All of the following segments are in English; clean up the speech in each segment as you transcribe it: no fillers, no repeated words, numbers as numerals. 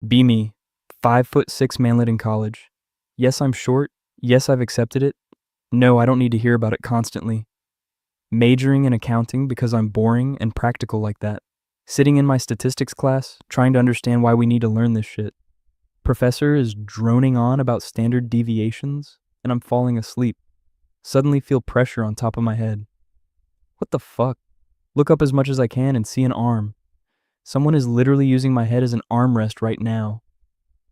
Be me. 5'6" manlet in college. Yes, I'm short. Yes, I've accepted it. No, I don't need to hear about it constantly. Majoring in accounting because I'm boring and practical like that. Sitting in my statistics class, trying to understand why we need to learn this shit. Professor is droning on about standard deviations, and I'm falling asleep. Suddenly feel pressure on top of my head. What the fuck? Look up as much as I can and see an arm. Someone is literally using my head as an armrest right now.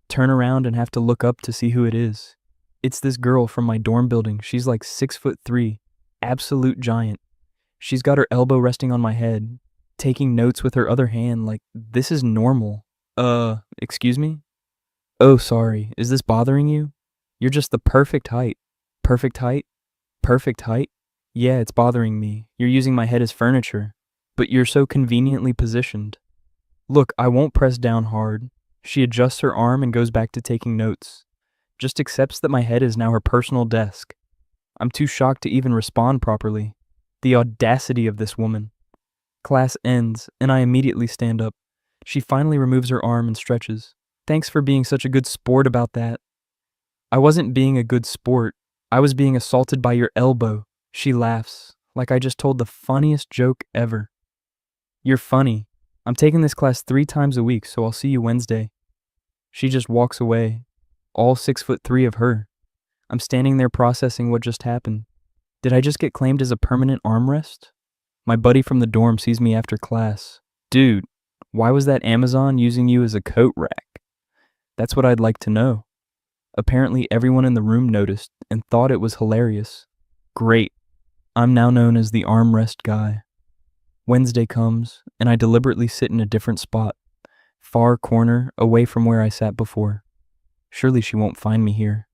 Turn around and have to look up to see who it is. It's this girl from my dorm building. She's like 6'3", absolute giant. She's got her elbow resting on my head, taking notes with her other hand like this is normal. Excuse me? Oh, sorry. Is this bothering you? You're just the perfect height. Perfect height? Perfect height? Yeah, it's bothering me. You're using my head as furniture. But you're so conveniently positioned. Look, I won't press down hard. She adjusts her arm and goes back to taking notes. Just accepts that my head is now her personal desk. I'm too shocked to even respond properly. The audacity of this woman. Class ends, and I immediately stand up. She finally removes her arm and stretches. Thanks for being such a good sport about that. I wasn't being a good sport. I was being assaulted by your elbow. She laughs, like I just told the funniest joke ever. You're funny. I'm taking this class 3 times a week, so I'll see you Wednesday. She just walks away, all 6'3" of her. I'm standing there processing what just happened. Did I just get claimed as a permanent armrest? My buddy from the dorm sees me after class. Dude, why was that Amazon using you as a coat rack? That's what I'd like to know. Apparently everyone in the room noticed and thought it was hilarious. Great. I'm now known as the armrest guy. Wednesday comes, and I deliberately sit in a different spot. Far corner, away from where I sat before. Surely she won't find me here.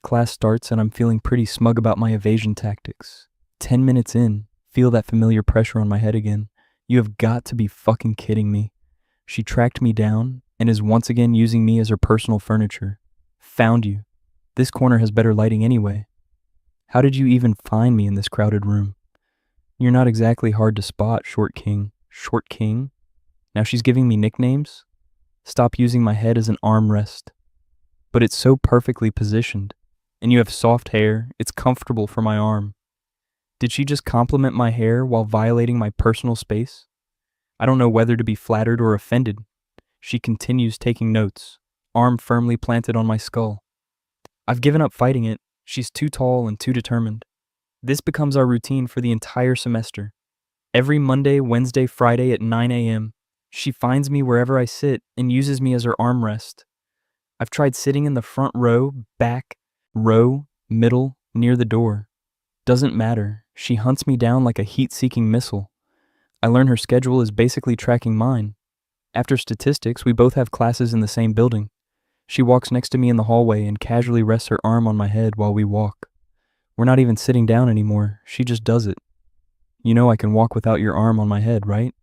Class starts and I'm feeling pretty smug about my evasion tactics. 10 minutes in, feel that familiar pressure on my head again. You have got to be fucking kidding me. She tracked me down and is once again using me as her personal furniture. Found you. This corner has better lighting anyway. How did you even find me in this crowded room? You're not exactly hard to spot, Short King. Short King? Now she's giving me nicknames? Stop using my head as an armrest. But it's so perfectly positioned. And you have soft hair. It's comfortable for my arm. Did she just compliment my hair while violating my personal space? I don't know whether to be flattered or offended. She continues taking notes, arm firmly planted on my skull. I've given up fighting it. She's too tall and too determined. This becomes our routine for the entire semester. Every Monday, Wednesday, Friday at 9 a.m., she finds me wherever I sit and uses me as her armrest. I've tried sitting in the front row, back, row, middle, near the door. Doesn't matter. She hunts me down like a heat-seeking missile. I learn her schedule is basically tracking mine. After statistics, we both have classes in the same building. She walks next to me in the hallway and casually rests her arm on my head while we walk. We're not even sitting down anymore. She just does it. You know I can walk without your arm on my head, right?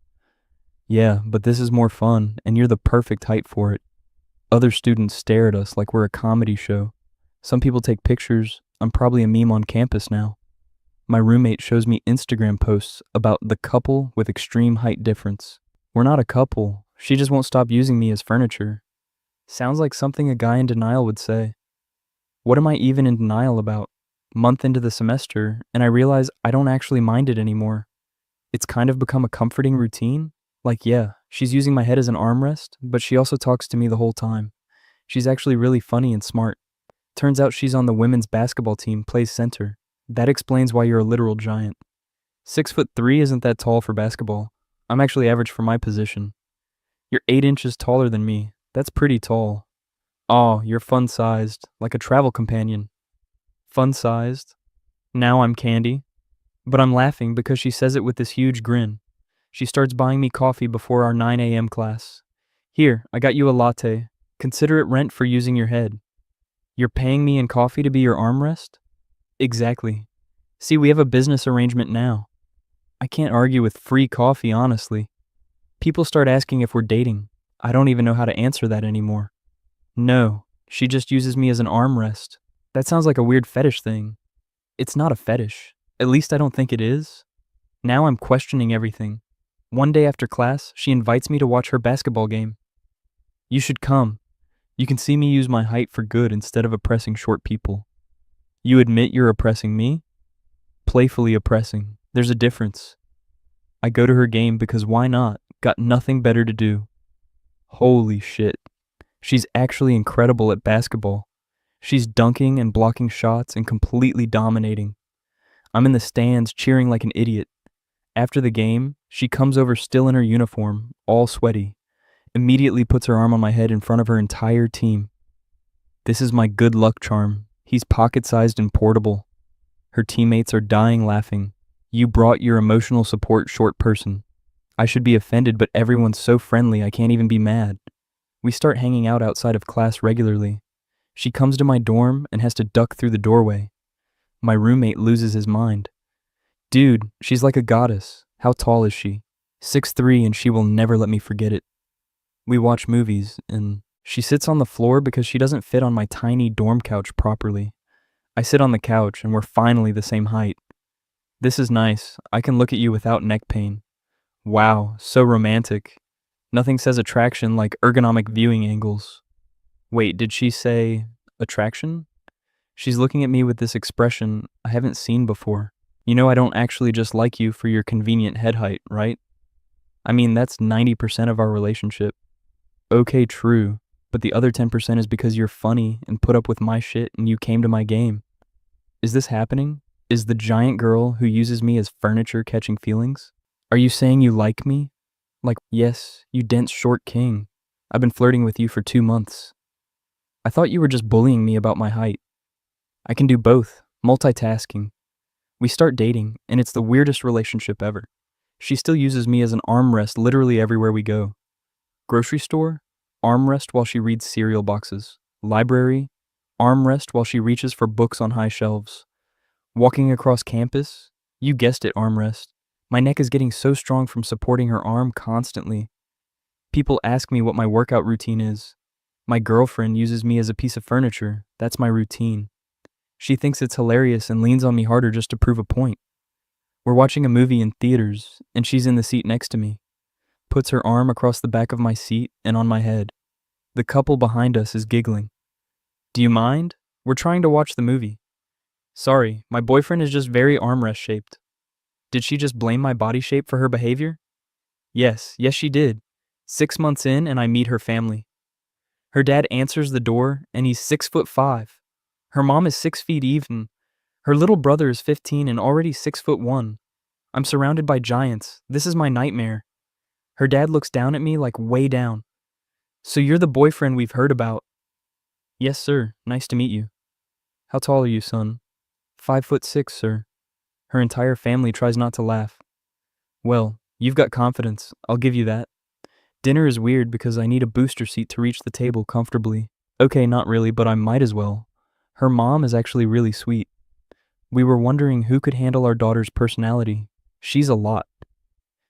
Yeah, but this is more fun, and you're the perfect height for it. Other students stare at us like we're a comedy show. Some people take pictures. I'm probably a meme on campus now. My roommate shows me Instagram posts about the couple with extreme height difference. We're not a couple. She just won't stop using me as furniture. Sounds like something a guy in denial would say. What am I even in denial about? Month into the semester, and I realize I don't actually mind it anymore. It's kind of become a comforting routine. Like, yeah, she's using my head as an armrest, but she also talks to me the whole time. She's actually really funny and smart. Turns out she's on the women's basketball team, plays center. That explains why you're a literal giant. 6'3" isn't that tall for basketball. I'm actually average for my position. You're 8 inches taller than me. That's pretty tall. Aw, you're fun-sized, like a travel companion. Fun-sized? Now I'm candy. But I'm laughing because she says it with this huge grin. She starts buying me coffee before our 9 a.m. class. Here, I got you a latte. Consider it rent for using your head. You're paying me in coffee to be your armrest? Exactly. See, we have a business arrangement now. I can't argue with free coffee, honestly. People start asking if we're dating. I don't even know how to answer that anymore. No, she just uses me as an armrest. That sounds like a weird fetish thing. It's not a fetish. At least I don't think it is. Now I'm questioning everything. One day after class, she invites me to watch her basketball game. You should come. You can see me use my height for good instead of oppressing short people. You admit you're oppressing me? Playfully oppressing. There's a difference. I go to her game because why not? Got nothing better to do. Holy shit. She's actually incredible at basketball. She's dunking and blocking shots and completely dominating. I'm in the stands cheering like an idiot. After the game, she comes over still in her uniform, all sweaty, immediately puts her arm on my head in front of her entire team. This is my good luck charm. He's pocket-sized and portable. Her teammates are dying laughing. You brought your emotional support, short person. I should be offended, but everyone's so friendly I can't even be mad. We start hanging out outside of class regularly. She comes to my dorm and has to duck through the doorway. My roommate loses his mind. Dude, she's like a goddess. How tall is she? 6'3", and she will never let me forget it. We watch movies, and she sits on the floor because she doesn't fit on my tiny dorm couch properly. I sit on the couch, and we're finally the same height. This is nice. I can look at you without neck pain. Wow, so romantic. Nothing says attraction like ergonomic viewing angles. Wait, did she say attraction? She's looking at me with this expression I haven't seen before. You know I don't actually just like you for your convenient head height, right? I mean, that's 90% of our relationship. Okay, true, but the other 10% is because you're funny and put up with my shit and you came to my game. Is this happening? Is the giant girl who uses me as furniture catching feelings? Are you saying you like me? Like, yes, you dense short king. I've been flirting with you for 2 months. I thought you were just bullying me about my height. I can do both, multitasking. We start dating, and it's the weirdest relationship ever. She still uses me as an armrest literally everywhere we go. Grocery store, armrest while she reads cereal boxes. Library, armrest while she reaches for books on high shelves. Walking across campus, you guessed it, armrest. My neck is getting so strong from supporting her arm constantly. People ask me what my workout routine is. My girlfriend uses me as a piece of furniture. That's my routine. She thinks it's hilarious and leans on me harder just to prove a point. We're watching a movie in theaters, and she's in the seat next to me. Puts her arm across the back of my seat and on my head. The couple behind us is giggling. Do you mind? We're trying to watch the movie. Sorry, my boyfriend is just very armrest shaped. Did she just blame my body shape for her behavior? Yes, she did. 6 months in and I meet her family. Her dad answers the door and he's 6'5". Her mom is 6 feet even. Her little brother is 15 and already 6'1". I'm surrounded by giants. This is my nightmare. Her dad looks down at me like way down. So you're the boyfriend we've heard about. Yes, sir. Nice to meet you. How tall are you, son? 5'6", sir. Her entire family tries not to laugh. Well, you've got confidence. I'll give you that. Dinner is weird because I need a booster seat to reach the table comfortably. Okay, not really, but I might as well. Her mom is actually really sweet. We were wondering who could handle our daughter's personality. She's a lot.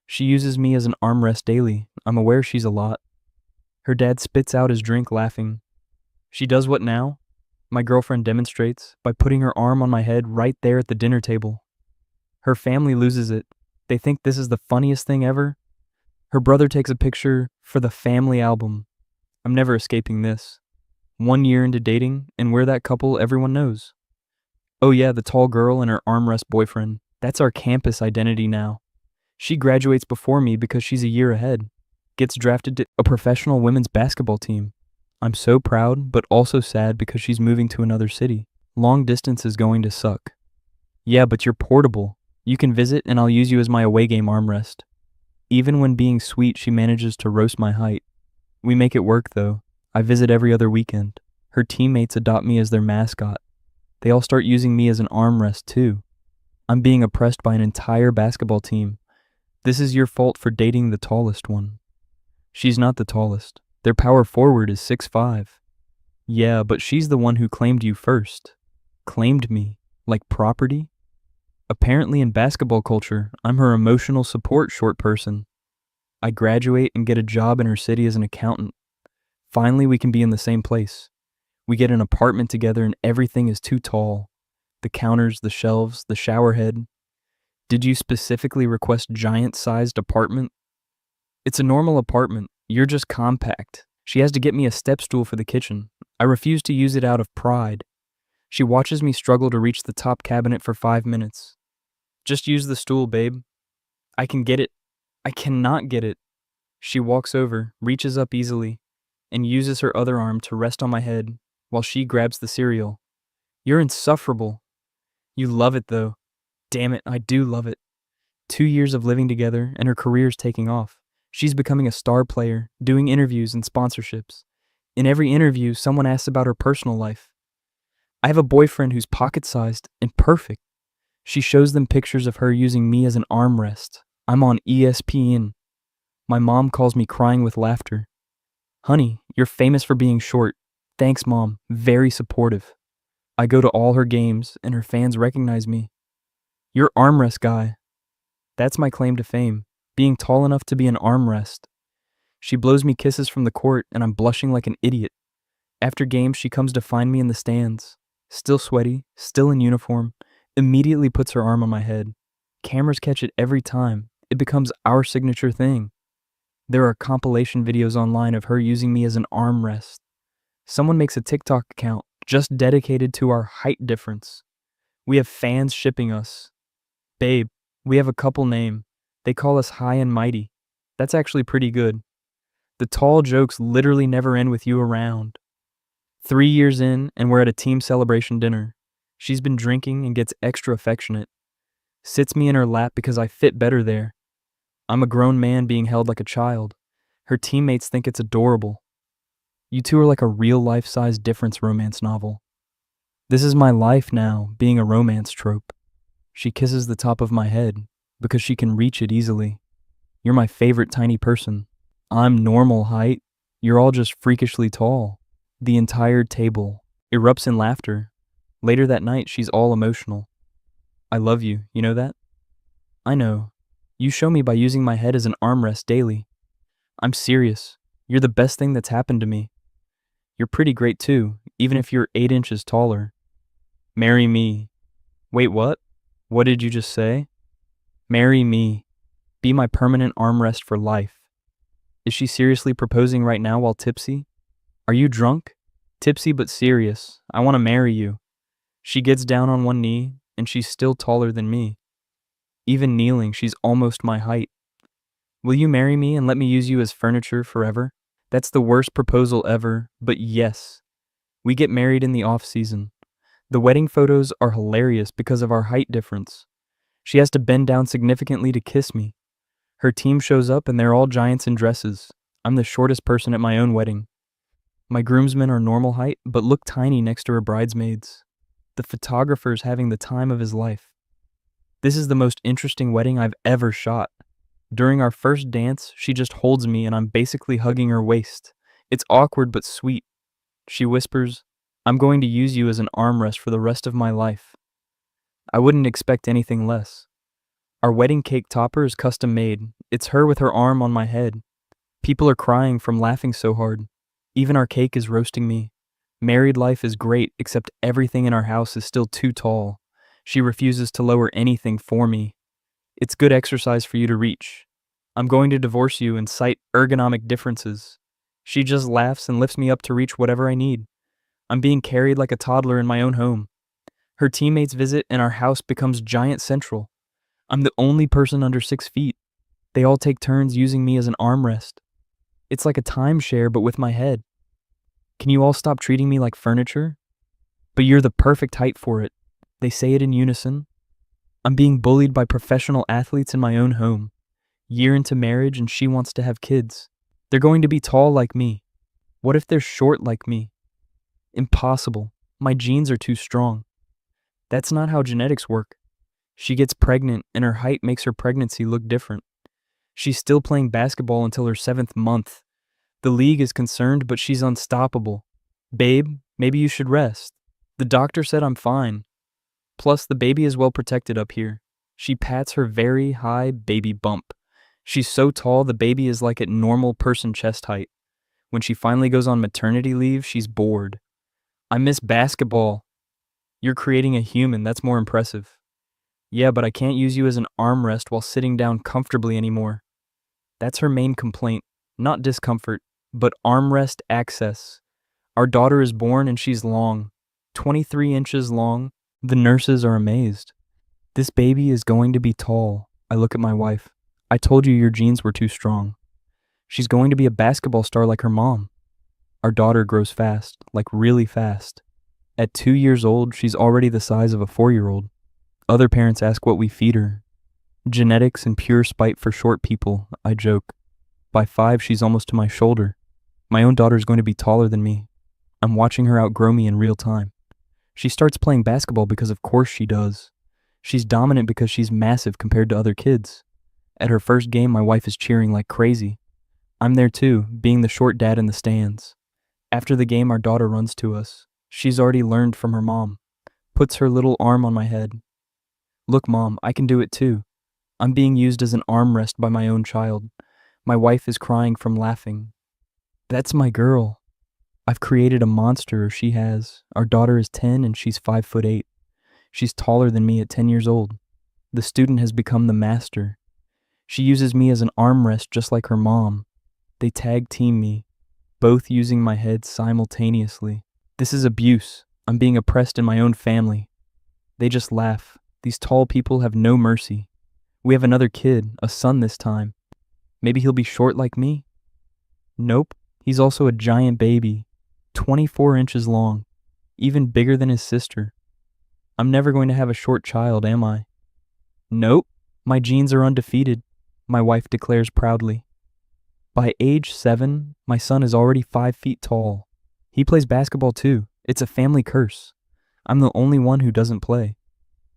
She uses me as an armrest daily. I'm aware she's a lot. Her dad spits out his drink laughing. She does what now? My girlfriend demonstrates by putting her arm on my head right there at the dinner table. Her family loses it. They think this is the funniest thing ever. Her brother takes a picture for the family album. I'm never escaping this. 1 year into dating, and we're that couple everyone knows. Oh yeah, the tall girl and her armrest boyfriend. That's our campus identity now. She graduates before me because she's a year ahead. Gets drafted to a professional women's basketball team. I'm so proud, but also sad because she's moving to another city. Long distance is going to suck. Yeah, but you're portable. You can visit and I'll use you as my away game armrest. Even when being sweet, she manages to roast my height. We make it work though. I visit every other weekend. Her teammates adopt me as their mascot. They all start using me as an armrest too. I'm being oppressed by an entire basketball team. This is your fault for dating the tallest one. She's not the tallest. Their power forward is 6'5". Yeah, but she's the one who claimed you first. Claimed me. Like property? Apparently in basketball culture, I'm her emotional support short person. I graduate and get a job in her city as an accountant. Finally, we can be in the same place. We get an apartment together and everything is too tall. The counters, the shelves, the shower head. Did you specifically request giant-sized apartment? It's a normal apartment. You're just compact. She has to get me a step stool for the kitchen. I refuse to use it out of pride. She watches me struggle to reach the top cabinet for 5 minutes. Just use the stool, babe. I can get it. I cannot get it. She walks over, reaches up easily, and uses her other arm to rest on my head while she grabs the cereal. You're insufferable. You love it, though. Damn it, I do love it. 2 years of living together, and her career's taking off. She's becoming a star player, doing interviews and sponsorships. In every interview, someone asks about her personal life. I have a boyfriend who's pocket-sized and perfect. She shows them pictures of her using me as an armrest. I'm on ESPN. My mom calls me crying with laughter. Honey, you're famous for being short. Thanks, Mom. Very supportive. I go to all her games, and her fans recognize me. You're armrest guy. That's my claim to fame, being tall enough to be an armrest. She blows me kisses from the court, and I'm blushing like an idiot. After games, she comes to find me in the stands. Still sweaty, still in uniform, immediately puts her arm on my head. Cameras catch it every time. It becomes our signature thing. There are compilation videos online of her using me as an armrest. Someone makes a TikTok account just dedicated to our height difference. We have fans shipping us. Babe, we have a couple name. They call us High and Mighty. That's actually pretty good. The tall jokes literally never end with you around. 3 years in, and we're at a team celebration dinner. She's been drinking and gets extra affectionate. Sits me in her lap because I fit better there. I'm a grown man being held like a child. Her teammates think it's adorable. You two are like a real life-size difference romance novel. This is my life now, being a romance trope. She kisses the top of my head because she can reach it easily. You're my favorite tiny person. I'm normal height. You're all just freakishly tall. The entire table erupts in laughter. Later that night, she's all emotional. I love you, you know that? I know. You show me by using my head as an armrest daily. I'm serious. You're the best thing that's happened to me. You're pretty great too, even if you're 8 inches taller. Marry me. Wait, what? What did you just say? Marry me. Be my permanent armrest for life. Is she seriously proposing right now while tipsy? Are you drunk? Tipsy but serious. I want to marry you. She gets down on one knee, and she's still taller than me. Even kneeling, she's almost my height. Will you marry me and let me use you as furniture forever? That's the worst proposal ever, but yes. We get married in the off-season. The wedding photos are hilarious because of our height difference. She has to bend down significantly to kiss me. Her team shows up and they're all giants in dresses. I'm the shortest person at my own wedding. My groomsmen are normal height, but look tiny next to her bridesmaids. The photographer's having the time of his life. This is the most interesting wedding I've ever shot. During our first dance, she just holds me and I'm basically hugging her waist. It's awkward but sweet. She whispers, I'm going to use you as an armrest for the rest of my life. I wouldn't expect anything less. Our wedding cake topper is custom made. It's her with her arm on my head. People are crying from laughing so hard. Even our cake is roasting me. Married life is great, except everything in our house is still too tall. She refuses to lower anything for me. It's good exercise for you to reach. I'm going to divorce you and cite ergonomic differences. She just laughs and lifts me up to reach whatever I need. I'm being carried like a toddler in my own home. Her teammates visit and our house becomes giant central. I'm the only person under 6 feet. They all take turns using me as an armrest. It's like a timeshare but with my head. Can you all stop treating me like furniture? But you're the perfect height for it. They say it in unison. I'm being bullied by professional athletes in my own home. Year into marriage and she wants to have kids. They're going to be tall like me. What if they're short like me? Impossible. My genes are too strong. That's not how genetics work. She gets pregnant and her height makes her pregnancy look different. She's still playing basketball until her 7th month. The league is concerned, but she's unstoppable. Babe, maybe you should rest. The doctor said I'm fine. Plus, the baby is well protected up here. She pats her very high baby bump. She's so tall, the baby is like at normal person chest height. When she finally goes on maternity leave, she's bored. I miss basketball. You're creating a human, that's more impressive. Yeah, but I can't use you as an armrest while sitting down comfortably anymore. That's her main complaint, not discomfort. But armrest access. Our daughter is born and she's long, 23 inches long. The nurses are amazed. This baby is going to be tall. I look at my wife. I told you your genes were too strong. She's going to be a basketball star like her mom. Our daughter grows fast, like really fast. At 2 years old, she's already the size of a 4-year-old. Other parents ask what we feed her. Genetics and pure spite for short people, I joke. By 5, she's almost to my shoulder. My own daughter's going to be taller than me. I'm watching her outgrow me in real time. She starts playing basketball because of course she does. She's dominant because she's massive compared to other kids. At her first game, my wife is cheering like crazy. I'm there too, being the short dad in the stands. After the game, our daughter runs to us. She's already learned from her mom. Puts her little arm on my head. Look, Mom, I can do it too. I'm being used as an armrest by my own child. My wife is crying from laughing. That's my girl. I've created a monster, or she has. Our daughter is 10 and she's 5'8". She's taller than me at 10 years old. The student has become the master. She uses me as an armrest just like her mom. They tag team me, both using my head simultaneously. This is abuse. I'm being oppressed in my own family. They just laugh. These tall people have no mercy. We have another kid, a son this time. Maybe he'll be short like me? Nope. He's also a giant baby, 24 inches long, even bigger than his sister. I'm never going to have a short child, am I? Nope. My genes are undefeated, my wife declares proudly. By age 7, my son is already 5 feet tall. He plays basketball too. It's a family curse. I'm the only one who doesn't play.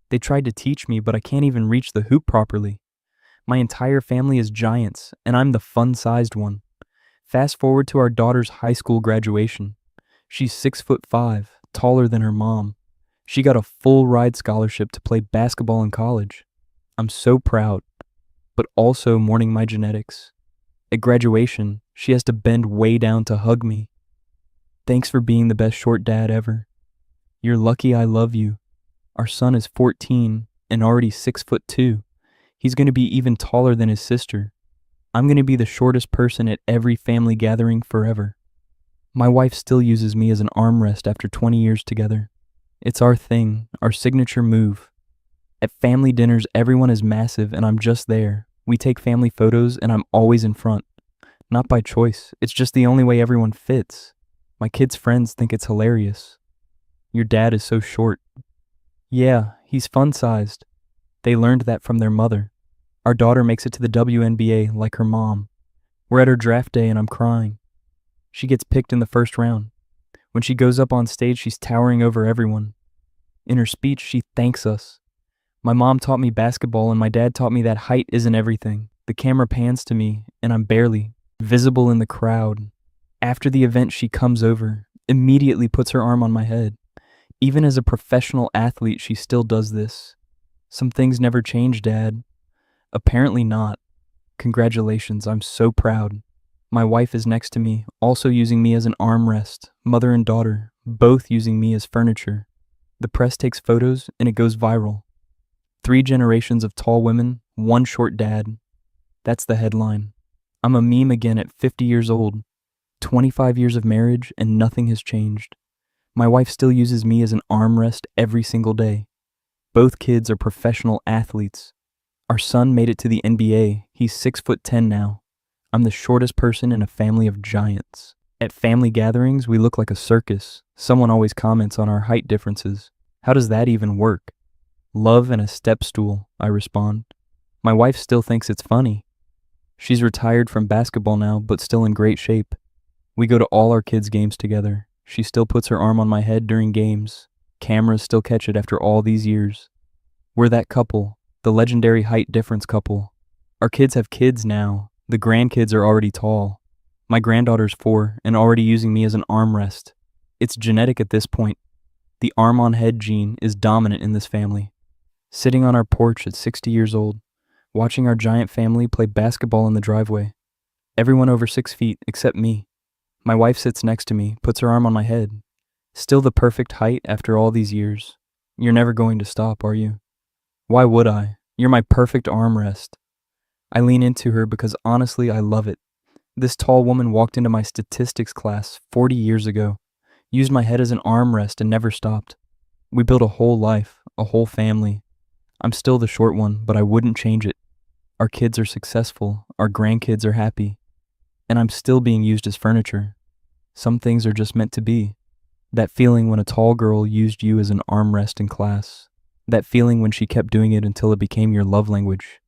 They tried to teach me, but I can't even reach the hoop properly. My entire family is giants, and I'm the fun-sized one. Fast forward to our daughter's high school graduation. She's 6'5", taller than her mom. She got a full ride scholarship to play basketball in college. I'm so proud, but also mourning my genetics. At graduation, she has to bend way down to hug me. Thanks for being the best short dad ever. You're lucky I love you. Our son is 14 and already 6'2". He's going to be even taller than his sister. I'm going to be the shortest person at every family gathering forever. My wife still uses me as an armrest after 20 years together. It's our thing, our signature move. At family dinners, everyone is massive and I'm just there. We take family photos and I'm always in front. Not by choice, it's just the only way everyone fits. My kids' friends think it's hilarious. Your dad is so short. Yeah, he's fun-sized. They learned that from their mother. Our daughter makes it to the WNBA like her mom. We're at her draft day and I'm crying. She gets picked in the first round. When she goes up on stage, she's towering over everyone. In her speech, she thanks us. My mom taught me basketball and my dad taught me that height isn't everything. The camera pans to me and I'm barely visible in the crowd. After the event, she comes over, immediately puts her arm on my head. Even as a professional athlete, she still does this. Some things never change, Dad. Apparently not. Congratulations, I'm so proud. My wife is next to me, also using me as an armrest, mother and daughter, both using me as furniture. The press takes photos and it goes viral. 3 generations of tall women, 1 short dad. That's the headline. I'm a meme again at 50 years old. 25 years of marriage and nothing has changed. My wife still uses me as an armrest every single day. Both kids are professional athletes. Our son made it to the NBA. He's 6'10" now. I'm the shortest person in a family of giants. At family gatherings, we look like a circus. Someone always comments on our height differences. How does that even work? Love and a step stool, I respond. My wife still thinks it's funny. She's retired from basketball now, but still in great shape. We go to all our kids' games together. She still puts her arm on my head during games. Cameras still catch it after all these years. We're that couple, the legendary height difference couple. Our kids have kids now. The grandkids are already tall. My granddaughter's 4 and already using me as an armrest. It's genetic at this point. The arm-on-head gene is dominant in this family. Sitting on our porch at 60 years old, watching our giant family play basketball in the driveway. Everyone over 6 feet except me. My wife sits next to me, puts her arm on my head. Still the perfect height after all these years. You're never going to stop, are you? Why would I? You're my perfect armrest. I lean into her because honestly I love it. This tall woman walked into my statistics class 40 years ago, used my head as an armrest and never stopped. We built a whole life, a whole family. I'm still the short one, but I wouldn't change it. Our kids are successful, our grandkids are happy, and I'm still being used as furniture. Some things are just meant to be. That feeling when a tall girl used you as an armrest in class. That feeling when she kept doing it until it became your love language.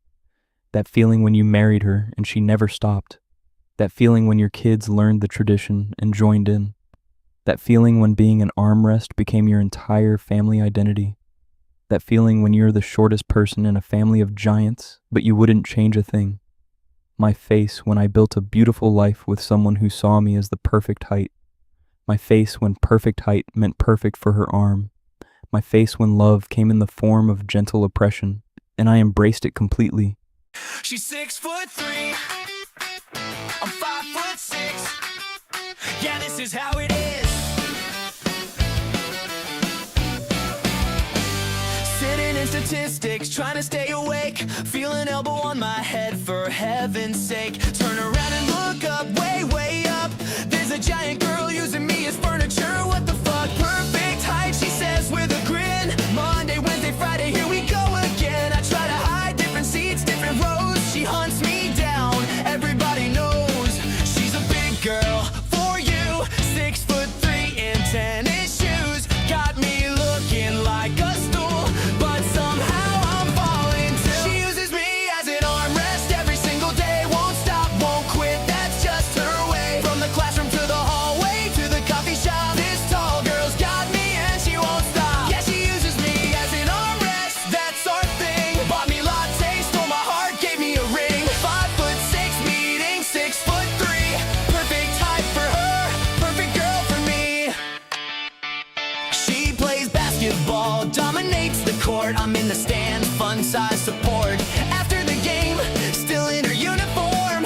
That feeling when you married her and she never stopped. That feeling when your kids learned the tradition and joined in. That feeling when being an armrest became your entire family identity. That feeling when you're the shortest person in a family of giants, but you wouldn't change a thing. My face when I built a beautiful life with someone who saw me as the perfect height. My face when perfect height meant perfect for her arm. My face when love came in the form of gentle oppression, and I embraced it completely. She's 6'3", I'm 5'6". Yeah, this is how it is. Sitting in statistics, trying to stay awake. Feel an elbow on my head, for heaven's sake. Turn around and look up, way, way up. There's a giant girl using me as furniture. What the fuck? Perfect height, she says with a grin. Monday, Wednesday, Friday, here we go again. I try to hide different seats, different rows. She hunts me down, everybody knows she's a big girl for you. 6'3" in tennis shoes. Got me looking like a stool, but somehow I'm falling too. She uses me as an armrest every single day. Won't stop, won't quit, that's just her way. From the classroom to the hallway to the coffee shop, this tall girl's got me and she won't stop. Yeah, she uses me as an armrest, that's our thing. Bought me lattes, stole my heart, gave me a ring. 5'6", meeting 6'3". Perfect height for her, perfect girl for me. She plays basketball, dominates the court. I'm in the stands, fun size support. After the game, still in her uniform.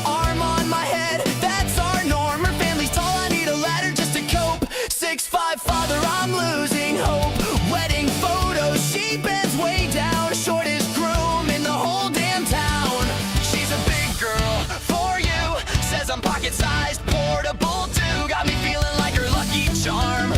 Arm on my head, that's our norm. Her family's tall, I need a ladder just to cope. 6'5" father, I'm losing hope. Wedding photos, she bends way down. Shortest groom in the whole damn town. She's a big girl for you. Says I'm pocket-sized, portable too. Got me feeling like her lucky charm.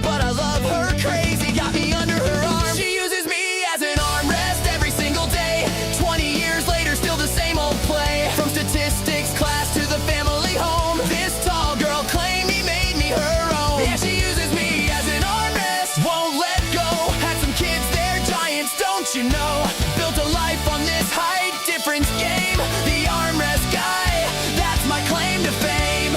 But I love her crazy, got me under her arm. She uses me as an armrest every single day. 20 years later, still the same old play. From statistics class to the family home, this tall girl claimed he made me her own. Yeah, she uses me as an armrest, won't let go. Had some kids, they're giants, don't you know? Built a life on this height difference game. The armrest guy, that's my claim to fame.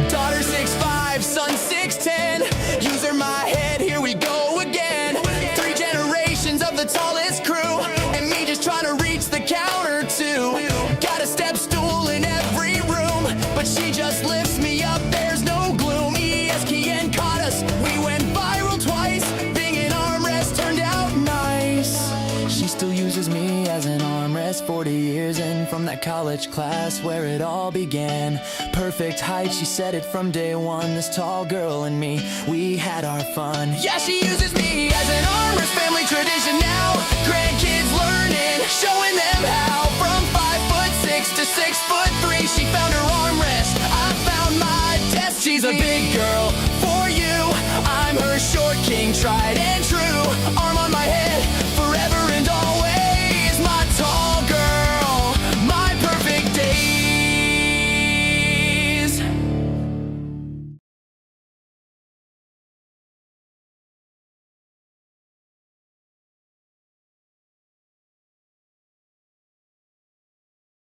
Daughter 6'5", son 6'10". User my head, here we go again. 3 generations of the tallest crew, and me just trying to reach the counter too. Got a step stool in every room, but she just lifts me up, there's no gloom. ESPN caught us, we went viral twice. Being an armrest turned out nice. She still uses me as an armrest 40 years in, from that college class where it all began. Perfect height, she said it from day one. This tall girl and me, we had our fun. Yeah, she uses me as an armrest, family tradition now. Grandkids learning, showing them how. From 5'6" to 6'3", she found her armrest, I found my desk. She's a big girl for you, I'm her short king, tried and true. Arm